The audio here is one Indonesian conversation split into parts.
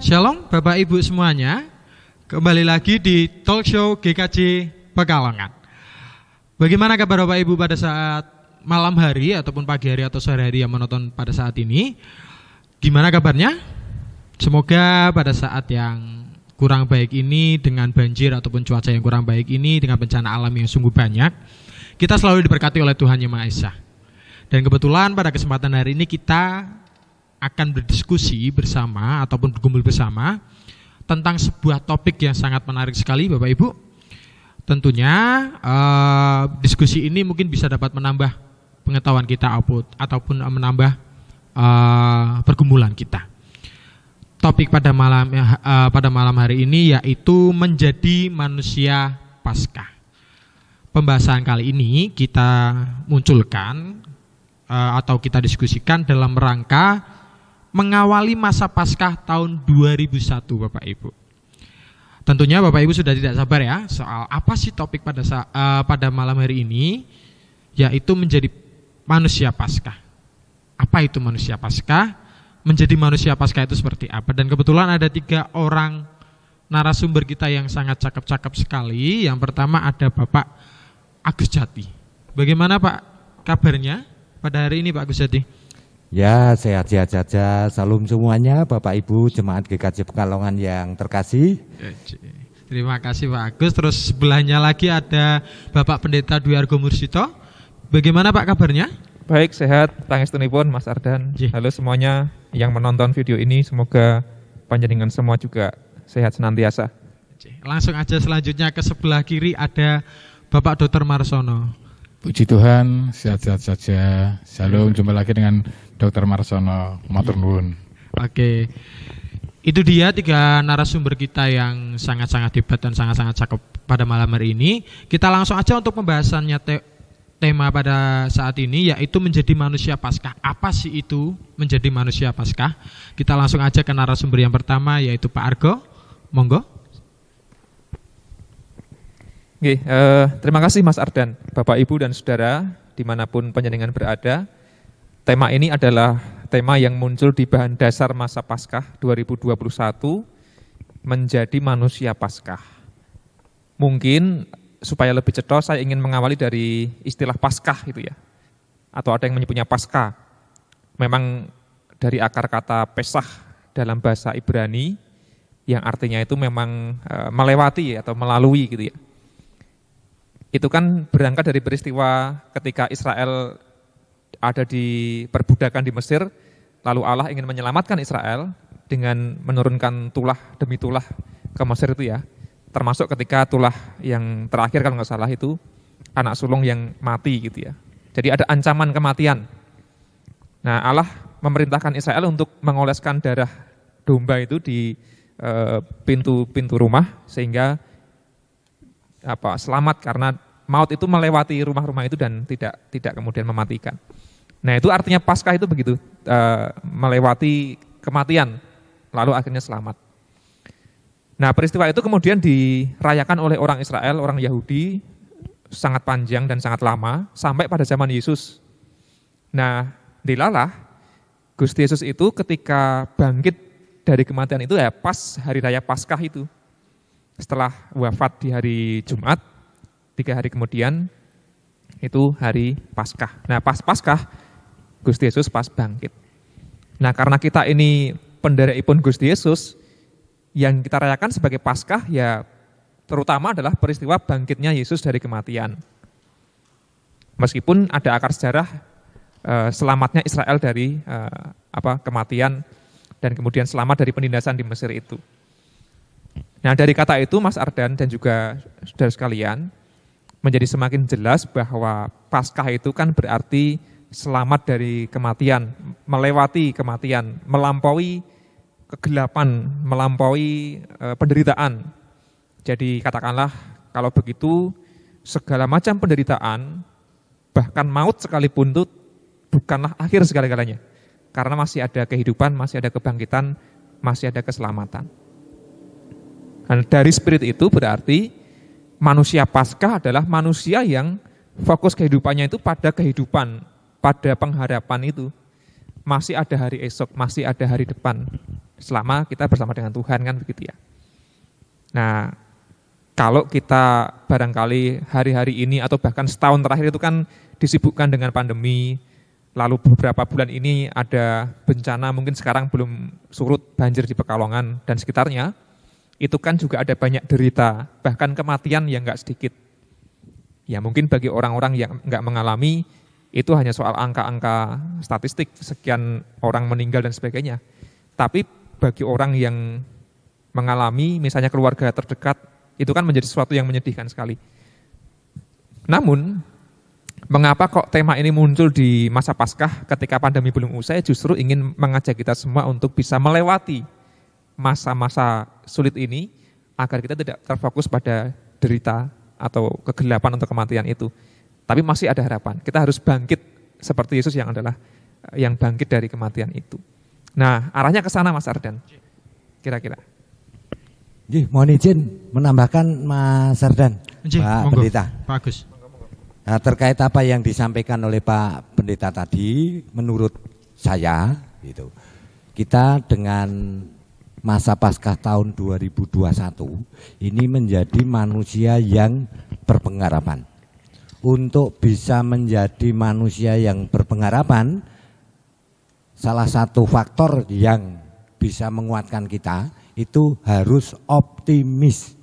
Shalom Bapak Ibu semuanya. Kembali lagi di Talk Show GKJ Pekalongan. Bagaimana kabar Bapak Ibu pada saat malam hari ataupun pagi hari atau sore hari yang menonton pada saat ini? Gimana kabarnya? Semoga pada saat yang kurang baik ini, dengan banjir ataupun cuaca yang kurang baik ini, dengan bencana alam yang sungguh banyak, kita selalu diberkati oleh Tuhan Yang Maha Esa. Dan kebetulan pada kesempatan hari ini kita akan berdiskusi bersama ataupun berkumpul bersama tentang sebuah topik yang sangat menarik sekali Bapak Ibu. Tentunya diskusi ini mungkin bisa dapat menambah pengetahuan kita ataupun menambah pergumulan kita. Topik pada malam hari ini yaitu menjadi manusia Paskah. Pembahasan kali ini kita munculkan atau kita diskusikan dalam rangka mengawali masa Paskah tahun 2001 Bapak Ibu. Tentunya Bapak Ibu sudah tidak sabar ya soal apa sih topik pada malam hari ini, yaitu menjadi manusia Paskah. Apa itu manusia Paskah? Menjadi manusia Paskah itu seperti apa? Dan kebetulan ada 3 orang narasumber kita yang sangat cakep-cakep sekali. Yang pertama ada Bapak Agus Jati. Bagaimana Pak kabarnya pada hari ini Pak Agus Jati? Ya, sehat-sehat saja. Salam semuanya Bapak Ibu Jemaat GKJ Pekalongan yang terkasih. Terima kasih Pak Agus. Terus sebelahnya lagi ada Bapak Pendeta Dwi Argo Mursito. Bagaimana Pak kabarnya? Baik, sehat. Pangestunipun Mas Ardan. Halo semuanya yang menonton video ini, semoga panjenengan semua juga sehat senantiasa. Langsung aja selanjutnya ke sebelah kiri ada Bapak Dr. Marsono. Puji Tuhan, sehat-sehat saja. Shalom, jumpa lagi dengan Dr. Marsono, matur nuwun. Oke, itu dia 3 narasumber kita yang sangat-sangat hebat dan sangat-sangat cakep pada malam hari ini. Kita langsung aja untuk pembahasannya tema pada saat ini, yaitu menjadi manusia Paskah. Apa sih itu menjadi manusia Paskah? Kita langsung aja ke narasumber yang pertama, yaitu Pak Argo. Monggo. Oke, terima kasih Mas Ardan, Bapak Ibu dan Saudara dimanapun panjenengan berada. Tema ini adalah tema yang muncul di bahan dasar masa Paskah 2021, menjadi manusia Paskah. Mungkin supaya lebih cetos saya ingin mengawali dari istilah Paskah itu ya, atau ada yang menyebutnya Paskah. Memang dari akar kata Pesach dalam bahasa Ibrani yang artinya itu memang melewati atau melalui gitu ya. Itu kan berangkat dari peristiwa ketika Israel ada di perbudakan di Mesir, lalu Allah ingin menyelamatkan Israel dengan menurunkan tulah demi tulah ke Mesir itu ya, termasuk ketika tulah yang terakhir kalau nggak salah itu anak sulung yang mati gitu ya. Jadi ada ancaman kematian. Nah, Allah memerintahkan Israel untuk mengoleskan darah domba itu di pintu rumah sehingga selamat, karena maut itu melewati rumah-rumah itu dan tidak kemudian mematikan. Nah, itu artinya Paskah itu begitu, melewati kematian lalu akhirnya selamat. Nah, peristiwa itu kemudian dirayakan oleh orang Israel, orang Yahudi sangat panjang dan sangat lama sampai pada zaman Yesus. Nah, dilalah Gusti Yesus itu ketika bangkit dari kematian itu ya pas hari raya Paskah itu. Setelah wafat di hari Jumat, 3 hari kemudian itu hari Paskah. Nah, pas Paskah Gusti Yesus pas bangkit. Nah, karena kita ini penderaipun Gusti Yesus, yang kita rayakan sebagai Paskah ya terutama adalah peristiwa bangkitnya Yesus dari kematian. Meskipun ada akar sejarah selamatnya Israel dari kematian dan kemudian selamat dari penindasan di Mesir itu. Nah, dari kata itu Mas Ardan dan juga saudara sekalian, menjadi semakin jelas bahwa Paskah itu kan berarti selamat dari kematian, melewati kematian, melampaui kegelapan, melampaui penderitaan. Jadi katakanlah kalau begitu segala macam penderitaan, bahkan maut sekalipun itu bukanlah akhir segala-galanya. Karena masih ada kehidupan, masih ada kebangkitan, masih ada keselamatan. Dan dari spirit itu berarti manusia Paskah adalah manusia yang fokus kehidupannya itu pada kehidupan, pada pengharapan itu. Masih ada hari esok, masih ada hari depan. selama kita bersama dengan Tuhan, kan begitu ya. Nah, kalau kita barangkali hari-hari ini atau bahkan setahun terakhir itu kan disibukkan dengan pandemi, lalu beberapa bulan ini ada bencana, mungkin sekarang belum surut banjir di Pekalongan dan sekitarnya, itu kan juga ada banyak derita, bahkan kematian yang enggak sedikit. Ya mungkin bagi orang-orang yang enggak mengalami, itu hanya soal angka-angka statistik, sekian orang meninggal dan sebagainya. Tapi bagi orang yang mengalami, misalnya keluarga terdekat, itu kan menjadi sesuatu yang menyedihkan sekali. Namun, mengapa kok tema ini muncul di masa Paskah ketika pandemi belum usai, justru ingin mengajak kita semua untuk bisa melewati masa-masa sulit ini, agar kita tidak terfokus pada derita atau kegelapan atau kematian itu. Tapi masih ada harapan, kita harus bangkit seperti Yesus yang adalah yang bangkit dari kematian itu. Nah, arahnya ke sana Mas Ardan, kira-kira. Mohon izin menambahkan Mas Ardan, Pak monggo, Pendeta. Pak Agus. Nah, terkait apa yang disampaikan oleh Pak Pendeta tadi, menurut saya, gitu, kita dengan masa Paskah tahun 2021 ini menjadi manusia yang berpengharapan. Untuk bisa menjadi manusia yang berpengharapan, salah satu faktor yang bisa menguatkan kita itu harus optimis.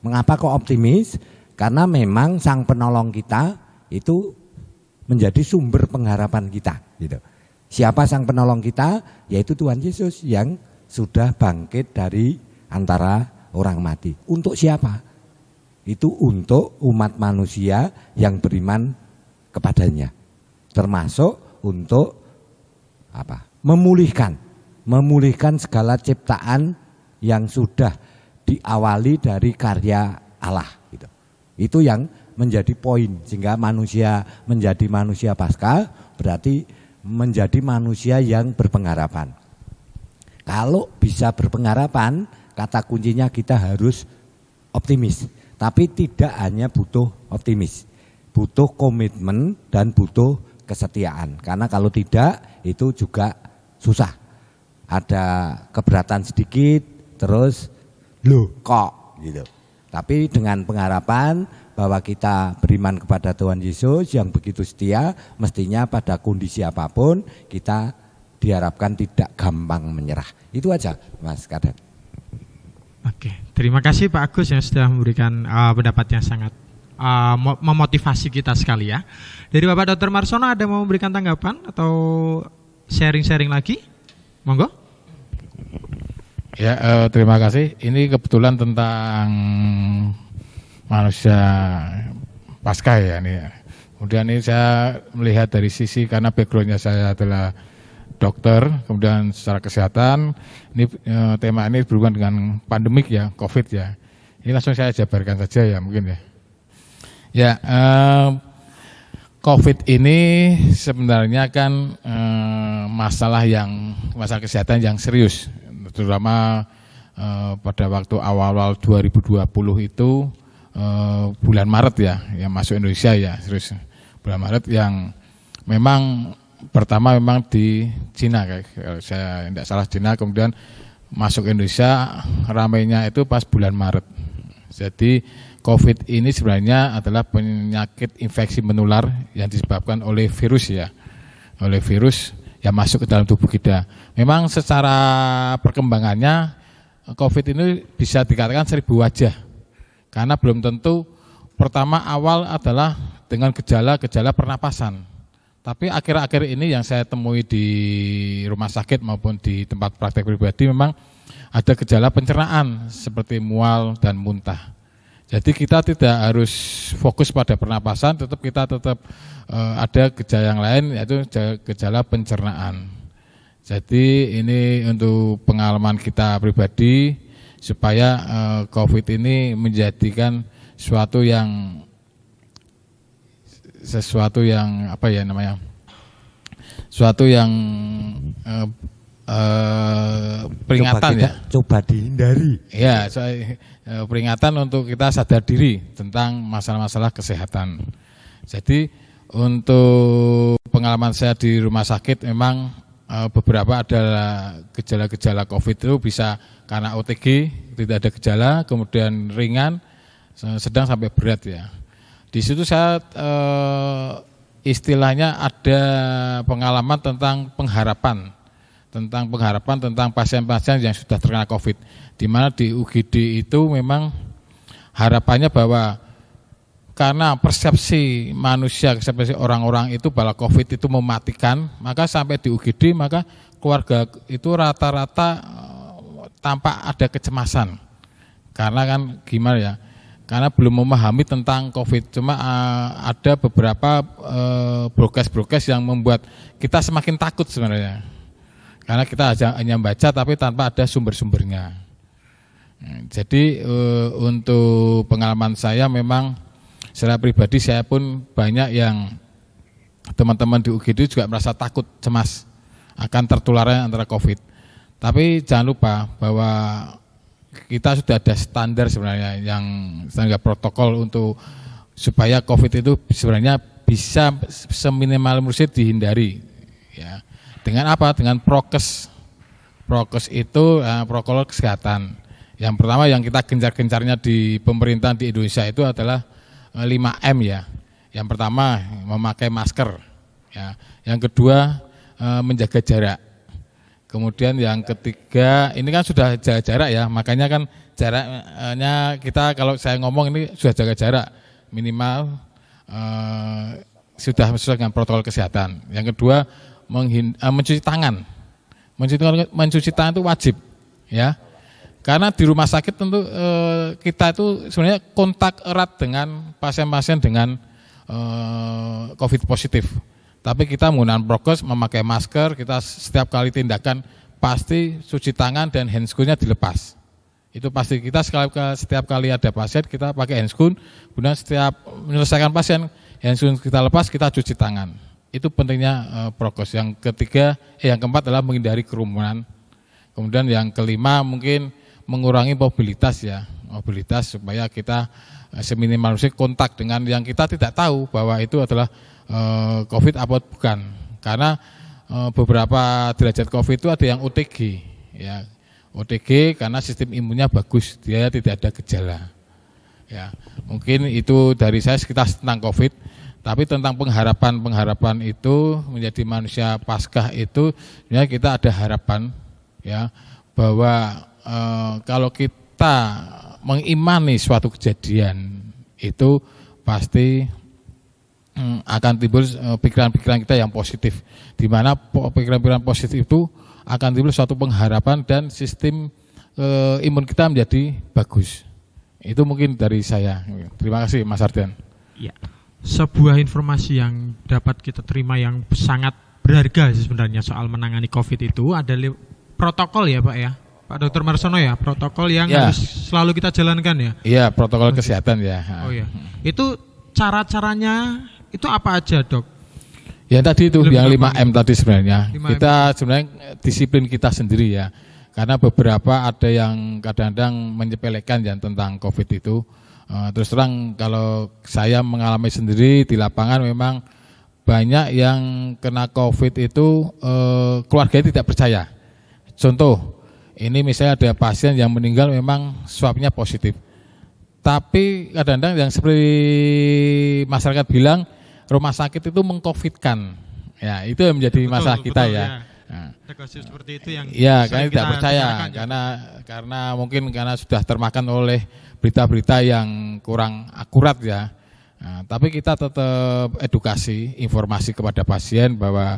Mengapa kok optimis? Karena memang Sang Penolong kita itu menjadi sumber pengharapan kita. Gitu. Siapa Sang Penolong kita? Yaitu Tuhan Yesus yang sudah bangkit dari antara orang mati. Untuk siapa? Itu untuk umat manusia yang beriman kepadanya. Termasuk untuk apa? Memulihkan segala ciptaan yang sudah diawali dari karya Allah. Gitu. Itu yang menjadi poin, sehingga manusia menjadi manusia Paskah berarti menjadi manusia yang berpengharapan. Kalau bisa berpengharapan, kata kuncinya kita harus optimis. Tapi tidak hanya butuh optimis, butuh komitmen dan butuh kesetiaan. Karena kalau tidak itu juga susah. Ada keberatan sedikit, terus loh kok gitu. Tapi dengan pengharapan bahwa kita beriman kepada Tuhan Yesus yang begitu setia, mestinya pada kondisi apapun kita diharapkan tidak gampang menyerah. Itu aja Mas Kaden. Oke, terima kasih Pak Agus yang sudah memberikan pendapat yang sangat memotivasi kita sekali ya. Dari Bapak Dr. Marsono ada mau memberikan tanggapan atau sharing-sharing lagi? Monggo. Ya, terima kasih. Ini kebetulan tentang manusia Paskah ya ini. Kemudian ini saya melihat dari sisi karena backgroundnya saya adalah dokter, kemudian secara kesehatan. Ini tema ini berhubungan dengan pandemik ya, COVID ya. Ini langsung saya jabarkan saja ya mungkin ya. Ya, COVID ini sebenarnya kan masalah kesehatan yang serius. Terutama pada waktu awal-awal 2020 itu bulan Maret ya, yang masuk Indonesia ya, serius bulan Maret yang memang pertama memang di Cina, kalau saya tidak salah Cina, kemudian masuk Indonesia ramainya itu pas bulan Maret. Jadi COVID ini sebenarnya adalah penyakit infeksi menular yang disebabkan oleh virus ya, oleh virus yang masuk ke dalam tubuh kita. Memang secara perkembangannya COVID ini bisa dikatakan 1000 wajah. Karena belum tentu pertama awal adalah dengan gejala-gejala pernapasan. Tapi akhir-akhir ini yang saya temui di rumah sakit maupun di tempat praktek pribadi memang ada gejala pencernaan seperti mual dan muntah. Jadi kita tidak harus fokus pada pernapasan, kita tetap ada gejala yang lain yaitu gejala pencernaan. Jadi ini untuk pengalaman kita pribadi supaya COVID ini menjadikan sesuatu yang apa ya namanya? Suatu yang peringatan ya. Coba dihindari. Ya, peringatan untuk kita sadar diri tentang masalah-masalah kesehatan. Jadi untuk pengalaman saya di rumah sakit memang beberapa adalah gejala-gejala COVID itu bisa karena OTG, tidak ada gejala, kemudian ringan, sedang sampai berat ya. Di situ saya istilahnya ada pengalaman tentang pengharapan tentang pasien-pasien yang sudah terkena COVID, di mana di UGD itu memang harapannya bahwa karena persepsi manusia, persepsi orang-orang itu bahwa COVID itu mematikan, maka sampai di UGD maka keluarga itu rata-rata tampak ada kecemasan. Karena kan gimana ya, karena belum memahami tentang COVID, cuma ada beberapa broadcast yang membuat kita semakin takut sebenarnya. Karena kita hanya baca tapi tanpa ada sumber-sumbernya. Jadi untuk pengalaman saya memang secara pribadi saya pun banyak yang teman-teman di UGD juga merasa takut, cemas akan tertularnya antara COVID. Tapi jangan lupa bahwa kita sudah ada standar sebenarnya, yang standar protokol untuk supaya COVID itu sebenarnya bisa seminimal mungkin dihindari. Ya. Dengan apa? Dengan prokes. Prokes itu protokol kesehatan. Yang pertama yang kita gencar-gencarnya di pemerintahan di Indonesia itu adalah 5M ya. Yang pertama memakai masker ya. Yang kedua menjaga jarak. Kemudian yang ketiga ini kan sudah jaga jarak ya, makanya kan jaraknya kita kalau saya ngomong ini sudah jaga jarak minimal sudah sesuai dengan protokol kesehatan. Yang kedua mencuci tangan. Mencuci tangan itu wajib ya. Karena di rumah sakit tentu kita itu sebenarnya kontak erat dengan pasien-pasien dengan COVID positif. Tapi kita menggunakan prokes, memakai masker, kita setiap kali tindakan pasti cuci tangan dan handscoon-nya dilepas. Itu pasti kita setiap kali ada pasien kita pakai handscoon, kemudian setiap menyelesaikan pasien handscoon kita lepas, kita cuci tangan. Itu pentingnya prokes. Yang keempat adalah menghindari kerumunan. Kemudian yang kelima mungkin mengurangi mobilitas ya, mobilitas supaya kita seminimal mungkin kontak dengan yang kita tidak tahu bahwa itu adalah COVID apa bukan. Karena beberapa derajat COVID itu ada yang OTG ya. OTG karena sistem imunnya bagus, dia tidak ada gejala. Ya, mungkin itu dari saya sekitar tentang COVID, tapi tentang pengharapan itu menjadi manusia Paskah itu ya kita ada harapan ya bahwa kalau kita mengimani suatu kejadian itu pasti akan timbul pikiran-pikiran kita yang positif, di mana pikiran-pikiran positif itu akan timbul suatu pengharapan dan sistem imun kita menjadi bagus. Itu mungkin dari saya. Terima kasih Mas Ardian. Ya, sebuah informasi yang dapat kita terima yang sangat berharga sebenarnya soal menangani COVID itu ada protokol ya Pak ya. Pak Dr. Marsono ya, protokol yang harus selalu kita jalankan ya. Iya, protokol kesehatan ya. Oh ya, itu cara-caranya itu apa aja dok? Ya tadi itu yang 5M tadi sebenarnya. 5M. Kita sebenarnya disiplin kita sendiri ya. Karena beberapa ada yang kadang-kadang menyepelekan ya tentang COVID itu. Terus terang kalau saya mengalami sendiri di lapangan memang banyak yang kena COVID itu keluarganya tidak percaya. Contoh, ini misalnya ada pasien yang meninggal memang swabnya positif. Tapi kadang-kadang yang seperti masyarakat bilang rumah sakit itu mengcovidkan. Ya, itu yang menjadi masalah kita ya. Nah, seperti itu yang karena tidak percaya karena mungkin karena sudah termakan oleh berita-berita yang kurang akurat ya. Nah, tapi kita tetap edukasi, informasi kepada pasien bahwa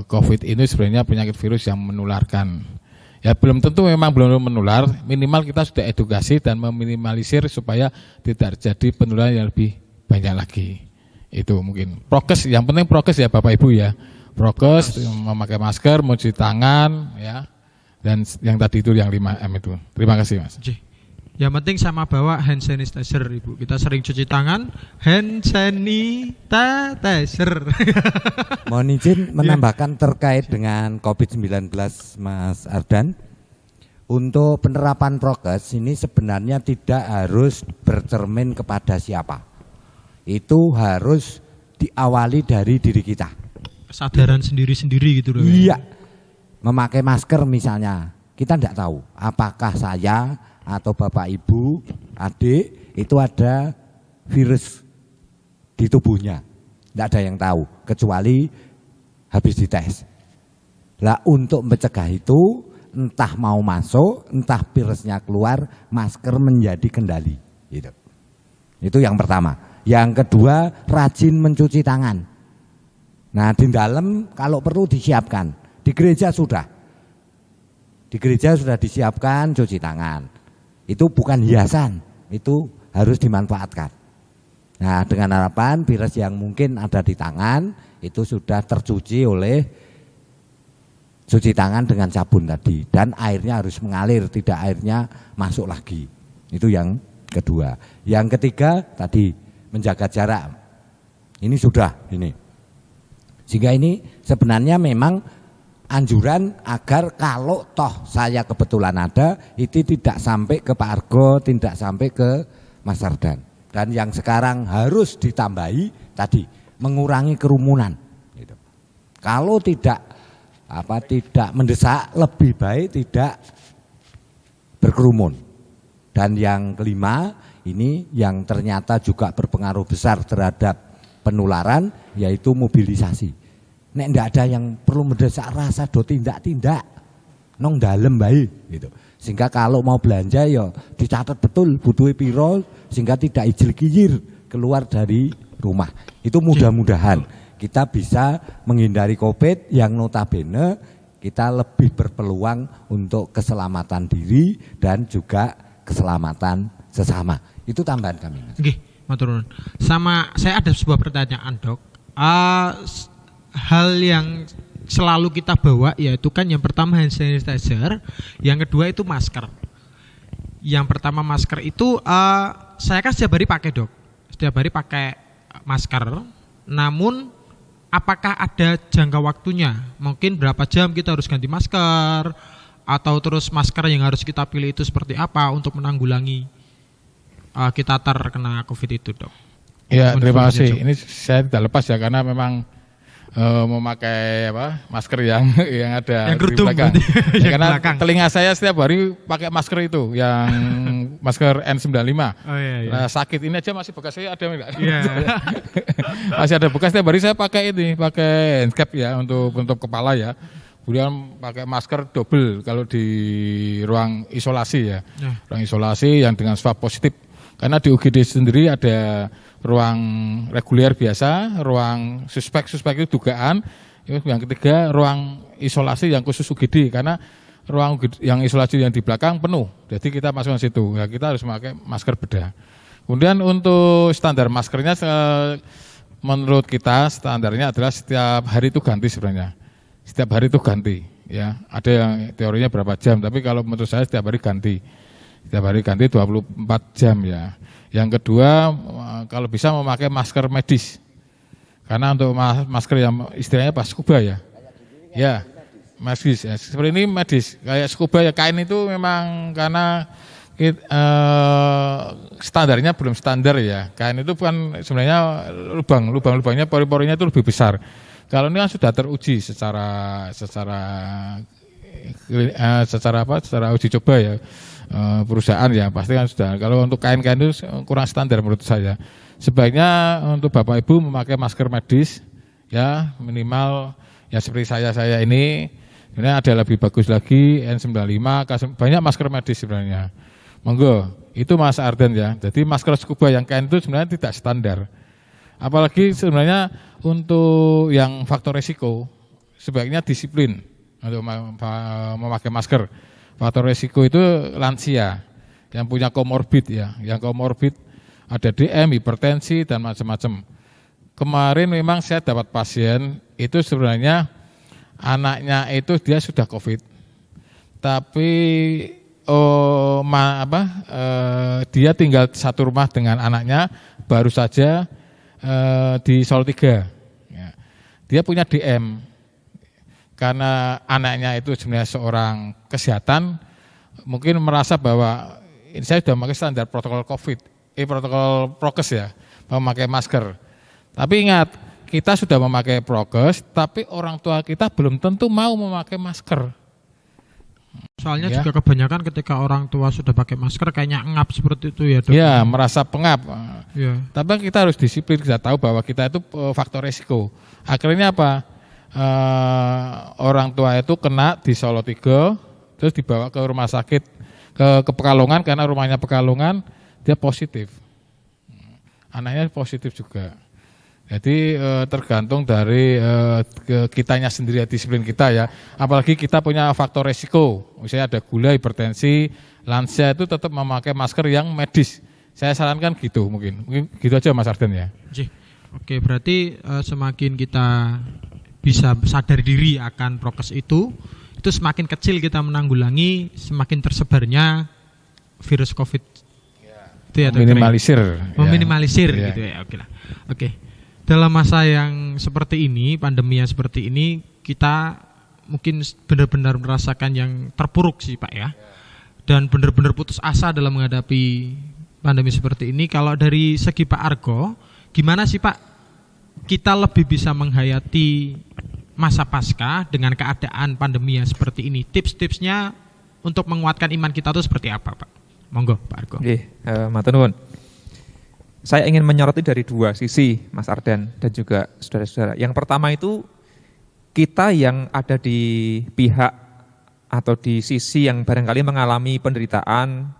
COVID ini sebenarnya penyakit virus yang menularkan. Ya belum tentu memang belum menular, minimal kita sudah edukasi dan meminimalisir supaya tidak terjadi penularan yang lebih banyak lagi. Itu mungkin prokes, yang penting prokes ya Bapak Ibu ya. Prokes, memakai masker, mencuci tangan ya. Dan yang tadi itu yang 5M itu. Terima kasih Mas. Yang penting sama bawa hand sanitizer Ibu. Kita sering cuci tangan, hand sanitizer. Mohon izin menambahkan terkait dengan COVID-19 Mas Ardan. Untuk penerapan prokes ini sebenarnya tidak harus bercermin kepada siapa. Itu harus diawali dari diri kita. Kesadaran sendiri-sendiri gitu loh. Iya. memakai masker misalnya, kita tidak tahu apakah saya atau bapak ibu, adik itu ada virus di tubuhnya. Tidak ada yang tahu kecuali habis dites. Lah untuk mencegah itu, entah mau masuk, entah virusnya keluar, masker menjadi kendali. Gitu. Itu yang pertama. Yang kedua, rajin mencuci tangan. Nah di dalam kalau perlu disiapkan, di gereja sudah disiapkan cuci tangan. Itu bukan hiasan, itu harus dimanfaatkan. Nah dengan harapan virus yang mungkin ada di tangan itu sudah tercuci oleh cuci tangan dengan sabun tadi, dan airnya harus mengalir, tidak airnya masuk lagi. Itu yang kedua. Yang ketiga tadi menjaga jarak. Ini sudah ini. Sehingga ini sebenarnya memang anjuran agar kalau toh saya kebetulan ada, itu tidak sampai ke Pak Argo, tidak sampai ke Mas Sardan. Dan yang sekarang harus ditambahi tadi mengurangi kerumunan. Gitu. Kalau tidak mendesak, lebih baik tidak berkerumun. Dan yang kelima ini yang ternyata juga berpengaruh besar terhadap penularan, yaitu mobilisasi. Nek ndak ada yang perlu mendesak rasa do tindak nong dalem bae gitu. Sehingga kalau mau belanja ya dicatat betul butuhe piro sehingga tidak ijil-kijir keluar dari rumah. Itu mudah-mudahan kita bisa menghindari Covid yang notabene kita lebih berpeluang untuk keselamatan diri dan juga keselamatan sesama. Itu tambahan kami. Nggih, matur nuwun. Sama saya ada sebuah pertanyaan, Dok. Hal yang selalu kita bawa yaitu kan yang pertama hand sanitizer, yang kedua itu masker. Yang pertama masker itu saya kan setiap hari pakai, Dok. Setiap hari pakai masker. Namun apakah ada jangka waktunya? Mungkin berapa jam kita harus ganti masker, atau terus masker yang harus kita pilih itu seperti apa untuk menanggulangi kita terkena COVID itu, Dok? Ya, terima kasih. Ini saya tidak lepas ya karena memang memakai masker yang ada yang di belakang. yang karena belakang. Telinga saya setiap hari pakai masker itu, yang masker N95. Oh, iya. Nah, sakit ini aja masih bekas saya ada enggak? Iya. Masih ada bekas. Setiap hari saya pakai hand cap ya untuk kepala ya. Kemudian pakai masker double kalau di ruang isolasi ya. Ruang isolasi yang dengan swab positif. Karena di UGD sendiri ada ruang reguler biasa, ruang suspek itu dugaan. Yang ketiga ruang isolasi yang khusus UGD karena ruang yang isolasi yang di belakang penuh. Jadi kita masuk ke situ. Ya, kita harus memakai masker bedah. Kemudian untuk standar maskernya menurut kita standarnya adalah setiap hari itu ganti sebenarnya. Setiap hari itu ganti ya. Ada yang teorinya berapa jam, tapi kalau menurut saya setiap hari ganti. Setiap hari ganti 24 jam ya. Yang kedua, kalau bisa memakai masker medis. Karena untuk masker yang istilahnya pas scuba ya. Ya, medis ya. Seperti ini medis. Kayak scuba ya, kain itu memang karena standarnya belum standar ya. Kain itu kan sebenarnya lubang-lubangnya, pori-porinya itu lebih besar. Kalau ini kan sudah teruji secara uji coba ya. Perusahaan ya pasti kan sudah. Kalau untuk kain-kain itu kurang standar menurut saya. Sebaiknya untuk Bapak Ibu memakai masker medis ya, minimal ya seperti saya ini. Sebenarnya ada lebih bagus lagi N95, banyak masker medis sebenarnya. Monggo, itu Mas Arden ya. Jadi masker scuba yang kain itu sebenarnya tidak standar. Apalagi sebenarnya untuk yang faktor resiko sebaiknya disiplin untuk memakai masker. Faktor resiko itu lansia yang punya komorbid ya, yang komorbid ada DM, hipertensi dan macam-macam. Kemarin memang saya dapat pasien itu sebenarnya anaknya itu dia sudah COVID, tapi dia tinggal satu rumah dengan anaknya, baru saja di Salatiga. Ya. Dia punya DM. Karena anaknya itu sebenarnya seorang kesehatan, mungkin merasa bahwa ini saya sudah memakai standar protokol COVID, protokol prokes ya, memakai masker. Tapi ingat, kita sudah memakai prokes, tapi orang tua kita belum tentu mau memakai masker. Soalnya Ya. juga kebanyakan ketika orang tua sudah pakai masker kayaknya ngap seperti itu ya, Dok. Ya, merasa pengap. Ya. Tapi kita harus disiplin, kita tahu bahwa kita itu faktor resiko. Akhirnya apa? Orang tua itu kena di Solotiga, terus dibawa ke rumah sakit ke Pekalongan karena rumahnya Pekalongan, dia positif. Anaknya positif juga. Jadi tergantung dari kitanya sendiri, disiplin kita ya. Apalagi kita punya faktor resiko, misalnya ada gula, hipertensi, lansia itu tetap memakai masker yang medis. Saya sarankan gitu mungkin gitu aja Mas Arden ya. Oke, berarti semakin kita bisa sadar diri akan prokes itu semakin kecil kita menanggulangi semakin tersebarnya virus COVID. Itu ya, Dok? Minimalisir. Meminimalisir Ya. gitu ya. Oke lah. Oke. Dalam masa yang seperti ini, pandemi yang seperti ini, kita mungkin benar-benar merasakan yang terpuruk sih Pak ya. Dan benar-benar putus asa dalam menghadapi pandemi seperti ini. Kalau dari segi Pak Argo, gimana sih Pak kita lebih bisa menghayati masa pasca dengan keadaan pandemi yang seperti ini? Tips-tipsnya untuk menguatkan iman kita itu seperti apa Pak? Monggo Pak Argo. Nggih, matur nuwun. Saya ingin menyoroti dari dua sisi, Mas Arden dan juga saudara-saudara. Yang pertama itu kita yang ada di pihak atau di sisi yang barangkali mengalami penderitaan,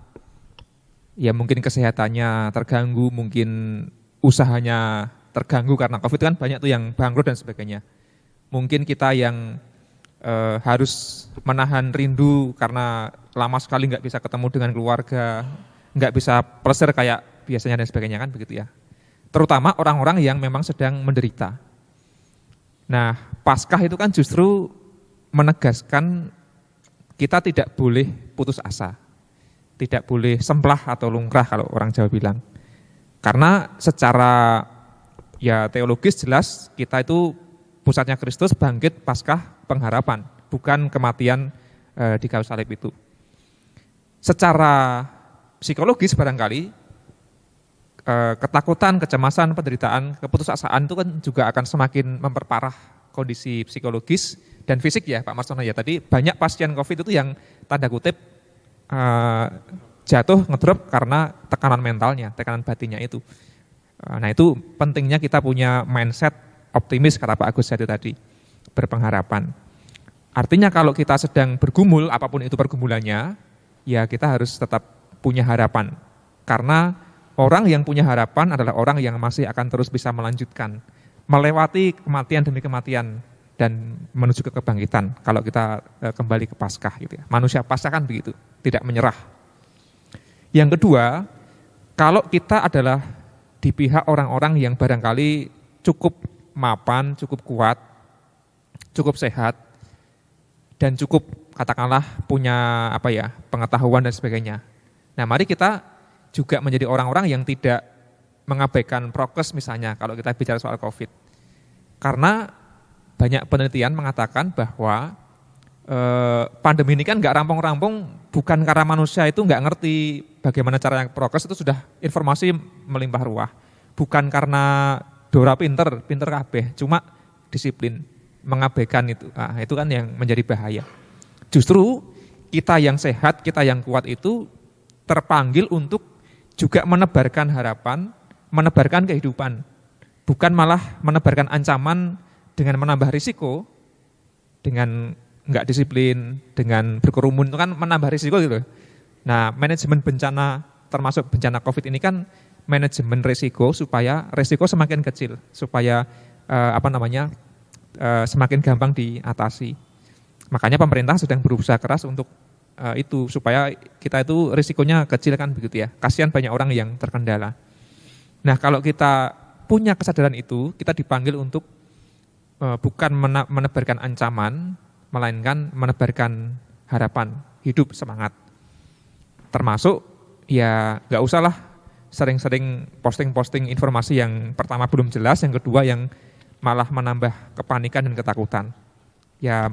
ya mungkin kesehatannya terganggu, mungkin usahanya terganggu karena COVID kan banyak tuh yang bangkrut dan sebagainya. Mungkin kita yang harus menahan rindu karena lama sekali nggak bisa ketemu dengan keluarga, nggak bisa plesir kayak biasanya dan sebagainya kan begitu ya. Terutama orang-orang yang memang sedang menderita. Nah, Paskah itu kan justru menegaskan kita tidak boleh putus asa. Tidak boleh semplah atau lungkrah kalau orang Jawa bilang. Karena secara ya teologis jelas kita itu pusatnya Kristus bangkit Paskah pengharapan, bukan kematian di kayu salib itu. Secara psikologis barangkali ketakutan, kecemasan, penderitaan, keputusasaan itu kan juga akan semakin memperparah kondisi psikologis dan fisik ya Pak Marsono ya. Tadi banyak pasien COVID itu yang tanda kutip jatuh ngedrop karena tekanan mentalnya, tekanan batinnya itu. Nah itu pentingnya kita punya mindset optimis kata Pak Agus Seti tadi, berpengharapan. Artinya kalau kita sedang bergumul, apapun itu pergumulannya, ya kita harus tetap punya harapan. Karena orang yang punya harapan adalah orang yang masih akan terus bisa melanjutkan, melewati kematian demi kematian dan menuju ke kebangkitan. Kalau kita kembali ke Paskah gitu ya. Manusia Paskah kan begitu, tidak menyerah. Yang kedua, kalau kita adalah di pihak orang-orang yang barangkali cukup mapan, cukup kuat, cukup sehat, dan cukup katakanlah punya pengetahuan dan sebagainya. Nah, mari kita juga menjadi orang-orang yang tidak mengabaikan prokes misalnya kalau kita bicara soal COVID. Karena banyak penelitian mengatakan bahwa pandemi ini kan nggak rampung-rampung bukan karena manusia itu nggak ngerti bagaimana cara yang prokes, itu sudah informasi melimpah ruah. Bukan karena Dora pinter kabeh, cuma disiplin mengabaikan itu. Nah, itu kan yang menjadi bahaya. Justru kita yang sehat, kita yang kuat itu terpanggil untuk juga menebarkan harapan, menebarkan kehidupan. Bukan malah menebarkan ancaman dengan menambah risiko, dengan enggak disiplin, dengan berkerumun itu kan menambah risiko gitu. Nah, manajemen bencana termasuk bencana COVID ini kan manajemen risiko supaya risiko semakin kecil, supaya semakin gampang diatasi. Makanya pemerintah sedang berusaha keras untuk itu supaya kita itu risikonya kecil kan begitu ya. Kasihan banyak orang yang terkendala. Nah, kalau kita punya kesadaran itu, kita dipanggil untuk bukan menebarkan ancaman, melainkan menebarkan harapan, hidup semangat. Termasuk ya nggak usahlah sering-sering posting-posting informasi yang pertama belum jelas, yang kedua yang malah menambah kepanikan dan ketakutan. Ya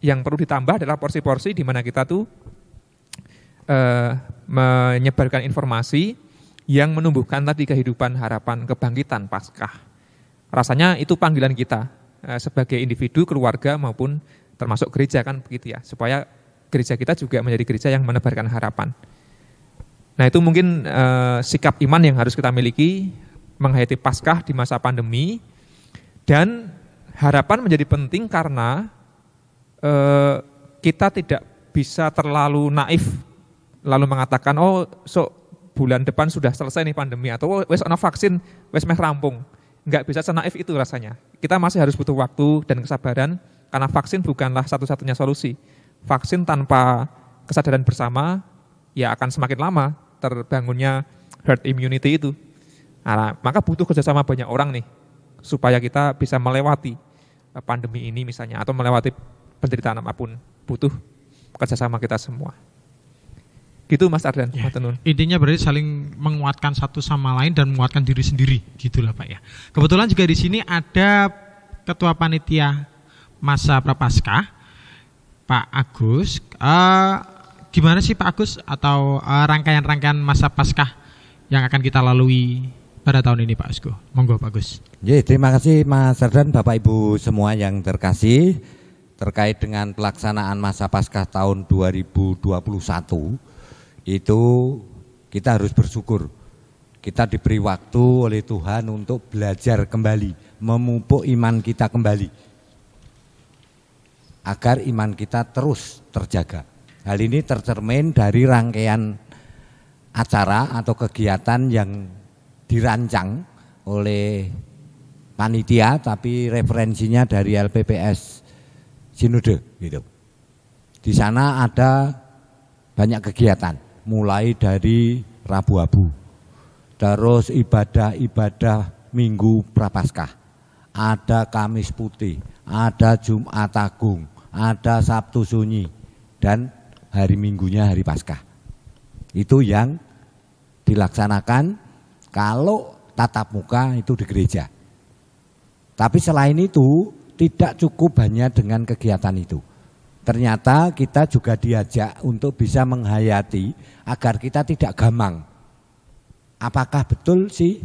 yang perlu ditambah adalah porsi-porsi di mana kita tuh menyebarkan informasi yang menumbuhkan tadi kehidupan, harapan, kebangkitan Paskah. Rasanya itu panggilan kita sebagai individu, keluarga maupun termasuk gereja kan begitu ya, supaya gereja kita juga menjadi gereja yang menebarkan harapan. Nah itu mungkin sikap iman yang harus kita miliki menghayati Paskah di masa pandemi, dan harapan menjadi penting karena kita tidak bisa terlalu naif lalu mengatakan bulan depan sudah selesai nih pandemi, atau wes ana vaksin wes meh rampung. Enggak bisa senaif itu rasanya. Kita masih harus butuh waktu dan kesabaran karena vaksin bukanlah satu-satunya solusi. Vaksin tanpa kesadaran bersama ya akan semakin lama terbangunnya herd immunity itu. Nah, maka butuh kerjasama banyak orang nih supaya kita bisa melewati pandemi ini misalnya, atau melewati penderitaan apapun, butuh kerjasama kita semua. Gitu Mas Ardan, Ya, Mas Tenun. intinya berarti saling menguatkan satu sama lain dan menguatkan diri sendiri, gitulah Pak ya. Kebetulan juga di sini ada Ketua Panitia Masa Prapaskah, Pak Agus. Gimana sih Pak Agus atau rangkaian-rangkaian Masa Paskah yang akan kita lalui pada tahun ini Pak Asko? Monggo Pak Agus. Ya, terima kasih Mas Ardan, Bapak Ibu semua yang terkasih. Terkait dengan pelaksanaan Masa Paskah tahun 2021, itu kita harus bersyukur. Kita diberi waktu oleh Tuhan untuk belajar kembali, memupuk iman kita kembali, agar iman kita terus terjaga. Hal ini tercermin dari rangkaian acara atau kegiatan yang dirancang oleh panitia, tapi referensinya dari LPPS Sinode gitu. Di sana ada banyak kegiatan, mulai dari Rabu Abu, terus ibadah-ibadah Minggu Prapaskah, ada Kamis Putih, ada Jumat Agung, ada Sabtu Sunyi, dan hari Minggunya hari Paskah. Itu yang dilaksanakan kalau tatap muka itu di gereja. Tapi selain itu tidak cukup hanya dengan kegiatan itu. Ternyata kita juga diajak untuk bisa menghayati agar kita tidak gamang. Apakah betul sih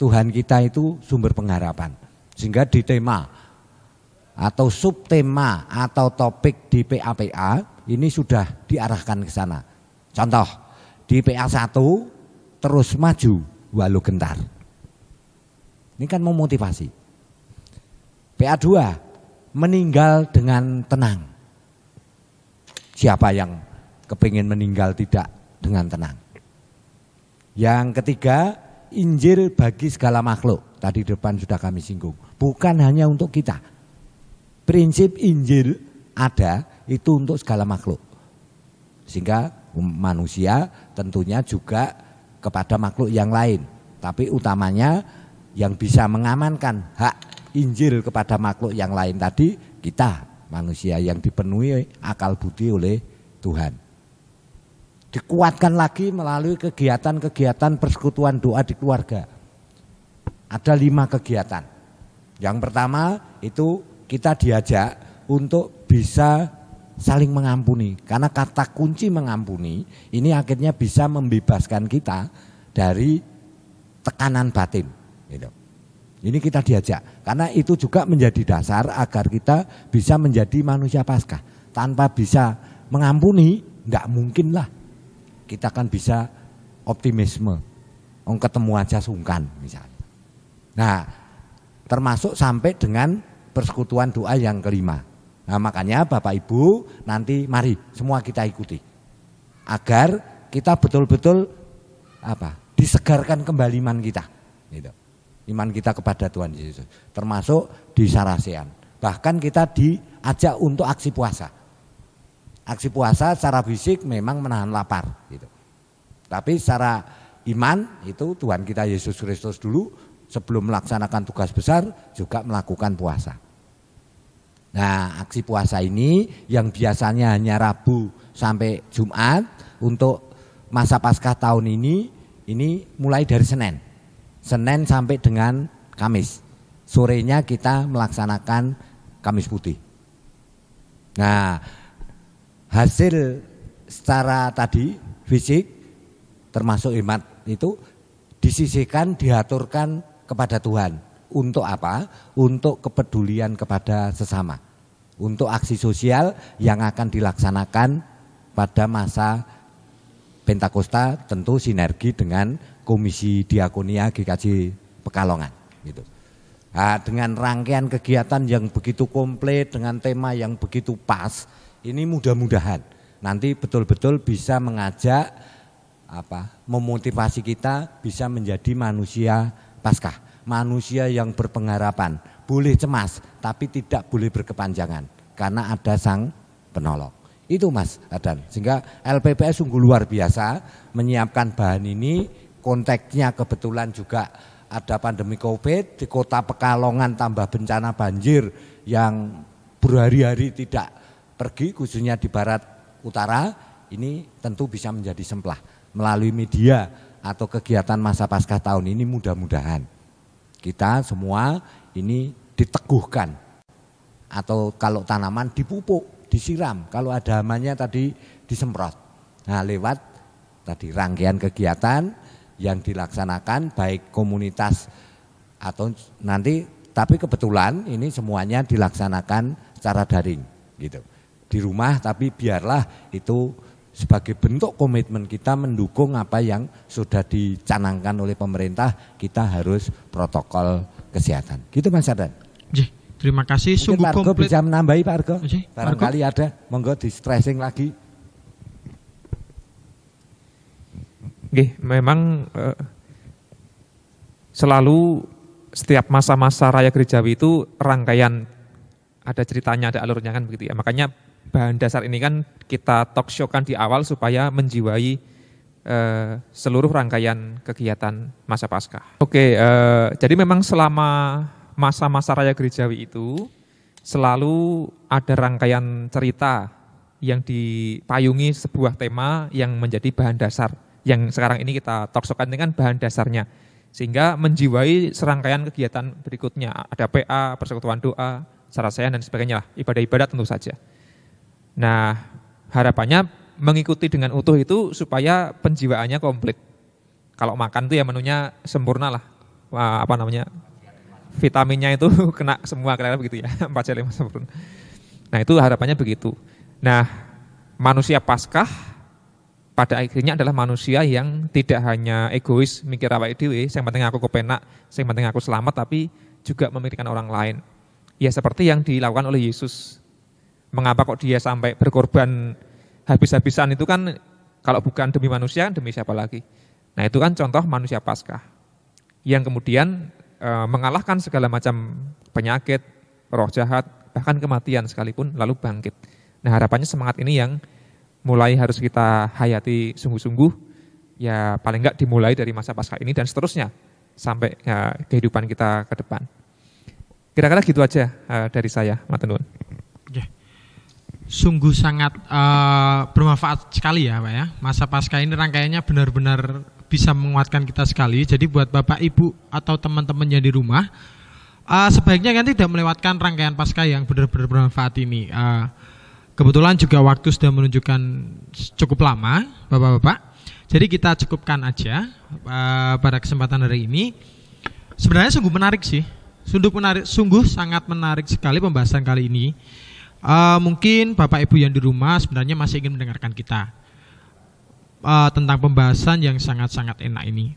Tuhan kita itu sumber pengharapan? Sehingga di tema atau subtema atau topik di PAPA ini sudah diarahkan ke sana. Contoh, di PA1 terus maju walau gentar. Ini kan memotivasi. PA2 meninggal dengan tenang. Siapa yang kepingin meninggal tidak dengan tenang? Yang ketiga, Injil bagi segala makhluk. Tadi depan sudah kami singgung. Bukan hanya untuk kita. Prinsip Injil ada itu untuk segala makhluk. Sehingga manusia tentunya juga kepada makhluk yang lain. Tapi utamanya yang bisa mengamankan hak Injil kepada makhluk yang lain tadi kita, manusia yang dipenuhi akal budi oleh Tuhan. Dikuatkan lagi melalui kegiatan-kegiatan persekutuan doa di keluarga. Ada 5 kegiatan. Yang pertama itu kita diajak untuk bisa saling mengampuni. Karena kata kunci mengampuni ini akhirnya bisa membebaskan kita dari tekanan batin. Gitu. Ini kita diajak, karena itu juga menjadi dasar agar kita bisa menjadi manusia Paskah. Tanpa bisa mengampuni, enggak mungkin lah kita kan bisa optimisme. Ketemu aja sungkan misalnya. Nah, termasuk sampai dengan persekutuan doa yang kelima. Nah, makanya Bapak Ibu nanti mari semua kita ikuti. Agar kita betul-betul disegarkan kembali iman kita. Gitu. Iman kita kepada Tuhan Yesus, termasuk di Sarasean. Bahkan kita diajak untuk aksi puasa. Aksi puasa secara fisik memang menahan lapar, gitu. Tapi secara iman itu Tuhan kita Yesus Kristus dulu sebelum melaksanakan tugas besar juga melakukan puasa. Nah, aksi puasa ini yang biasanya hanya Rabu sampai Jumat, untuk masa Paskah tahun ini mulai dari Senin sampai dengan Kamis. Sorenya kita melaksanakan Kamis Putih. Nah, hasil secara tadi fisik termasuk hemat itu disisihkan, diaturkan kepada Tuhan untuk apa? Untuk kepedulian kepada sesama. Untuk aksi sosial yang akan dilaksanakan pada masa Pentakosta, tentu sinergi dengan Komisi Diakonia GKJ Pekalongan gitu. Nah, dengan rangkaian kegiatan yang begitu komplit dengan tema yang begitu pas, ini mudah-mudahan nanti betul-betul bisa mengajak memotivasi kita bisa menjadi manusia Paskah, manusia yang berpengharapan, boleh cemas tapi tidak boleh berkepanjangan karena ada Sang Penolong. Itu Mas Adan, sehingga LPPS sungguh luar biasa menyiapkan bahan ini. Konteksnya kebetulan juga ada pandemi Covid di Kota Pekalongan, tambah bencana banjir yang berhari-hari tidak pergi, khususnya di barat utara. Ini tentu bisa menjadi semplah melalui media atau kegiatan masa Paskah tahun ini. Mudah-mudahan kita semua ini diteguhkan, atau kalau tanaman dipupuk, disiram, kalau ada hamanya tadi disemprot. Nah, lewat tadi rangkaian kegiatan yang dilaksanakan baik komunitas atau nanti, tapi kebetulan ini semuanya dilaksanakan secara daring gitu. Di rumah, tapi biarlah itu sebagai bentuk komitmen kita mendukung apa yang sudah dicanangkan oleh pemerintah, kita harus protokol kesehatan. Gitu Mas Adan. Terima kasih. Mungkin Sungguh Pak Argo komplit. bisa menambahi Pak Argo. Barangkali Argo? ada, monggo di stressing lagi. Memang selalu setiap masa-masa raya gerejawi itu rangkaian, ada ceritanya, ada alurnya kan begitu ya. Makanya bahan dasar ini kan kita talk show kan di awal supaya menjiwai seluruh rangkaian kegiatan masa Paskah. Jadi memang selama masa-masa raya gerejawi itu selalu ada rangkaian cerita yang dipayungi sebuah tema yang menjadi bahan dasar. Yang sekarang ini kita talk show-kan dengan bahan dasarnya. Sehingga menjiwai serangkaian kegiatan berikutnya. Ada PA, persekutuan doa, sarasehan dan sebagainya lah. Ibadah-ibadah tentu saja. Nah, harapannya mengikuti dengan utuh itu supaya penjiwaannya komplit. Kalau makan tuh ya menunya sempurna lah. Vitaminnya itu kena semua, kira-kira begitu ya. 4C5 sempurna. Nah, itu harapannya begitu. Nah, manusia Paskah pada akhirnya adalah manusia yang tidak hanya egois mikir awake dhewe, yang penting aku kepenak, yang penting aku selamat, tapi juga memikirkan orang lain. Ya seperti yang dilakukan oleh Yesus. Mengapa kok dia sampai berkorban habis-habisan itu kan, kalau bukan demi manusia, demi siapa lagi? Nah itu kan contoh manusia Paskah. Yang kemudian mengalahkan segala macam penyakit, roh jahat, bahkan kematian sekalipun, lalu bangkit. Nah harapannya semangat ini yang mulai harus kita hayati sungguh-sungguh, ya paling enggak dimulai dari masa Paskah ini dan seterusnya sampai ya, kehidupan kita ke depan. Kira-kira gitu aja dari saya, matur nuwun. Sungguh sangat bermanfaat sekali ya Pak ya. Masa Paskah ini rangkaiannya benar-benar bisa menguatkan kita sekali. Jadi buat Bapak Ibu atau teman-teman yang di rumah, sebaiknya kan tidak melewatkan rangkaian Paskah yang benar-benar bermanfaat ini. Kebetulan juga waktu sudah menunjukkan cukup lama, Bapak-Bapak. Jadi kita cukupkan aja pada kesempatan hari ini. Sebenarnya sungguh menarik sih, sungguh sangat menarik sekali pembahasan kali ini. Mungkin Bapak Ibu yang di rumah sebenarnya masih ingin mendengarkan kita tentang pembahasan yang sangat-sangat enak ini.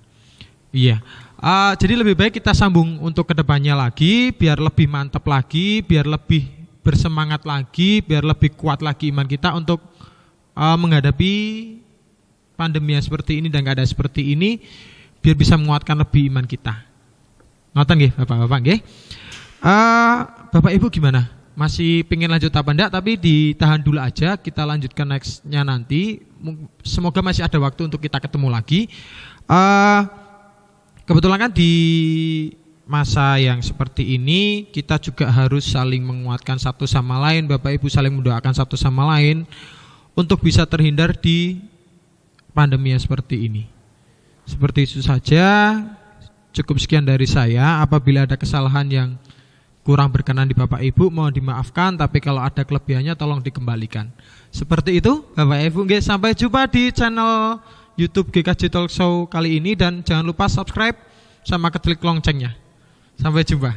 Iya. Jadi lebih baik kita sambung untuk kedepannya lagi, biar lebih mantap lagi, biar lebih bersemangat lagi, biar lebih kuat lagi iman kita untuk menghadapi pandemi yang seperti ini dan keadaan seperti ini, biar bisa menguatkan lebih iman kita. Ngoten nggih Bapak-bapak nggih. Bapak Ibu gimana? Masih pengen lanjut apa enggak? Tapi ditahan dulu aja, kita lanjutkan next-nya nanti. Semoga masih ada waktu untuk kita ketemu lagi. Kebetulan kan di masa yang seperti ini kita juga harus saling menguatkan satu sama lain, Bapak Ibu saling mendoakan satu sama lain untuk bisa terhindar di pandemi yang seperti ini. Seperti itu saja, cukup sekian dari saya. Apabila ada kesalahan yang kurang berkenan di Bapak Ibu mohon dimaafkan, tapi kalau ada kelebihannya tolong dikembalikan. Seperti itu Bapak Ibu, sampai jumpa di channel YouTube GKJ Talk Show kali ini dan jangan lupa subscribe sama klik loncengnya. Sampai jumpa.